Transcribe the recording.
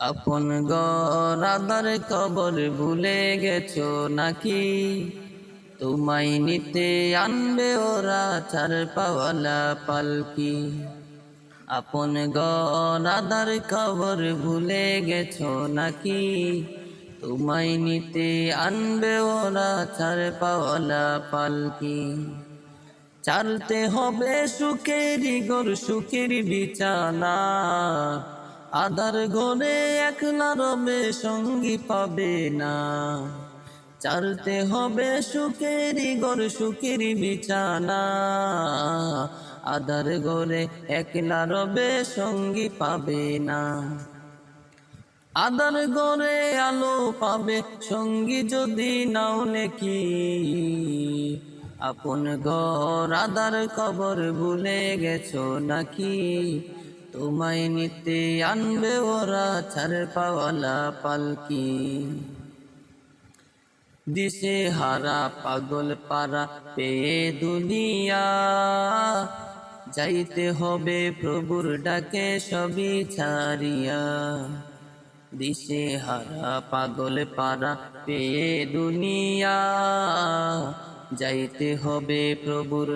আপন ঘর আদার কবর ভুলে গেছো নাকি? তোমায় নিতে আনবে ওরা চার পাওয়ালা পালকি। আপন ঘর আদার কবর ভুলে গেছো নাকি? তোমায় নিতে আনবে ওরা চার পাওয়ালা পালকি। চালতে হবে সুখের ঘর সুখের বিছানা, আধার ঘরে একলা রবে সঙ্গী পাবে না। চালতে হবে সুখের ঘর সুখের বিছানা, আধার ঘরে একলা রবে সঙ্গী পাবে না। আধার ঘরে আলো পাবে সঙ্গী যদি নাও নেকি। আপন ঘর আধার কবর ভুলে গেছো নাকি? তোমায় নিতে আনবে ওরা চার পাওয়ালা পালকি। দিশে হারা পাগল পারা পেয়ে দুনিয়া, যাইতে হবে প্রভুর ডাকে সবই ছাড়িয়া। দিশে হারা পাগল পারা পেয়ে দুনিয়া, যাইতে হবে প্রভুর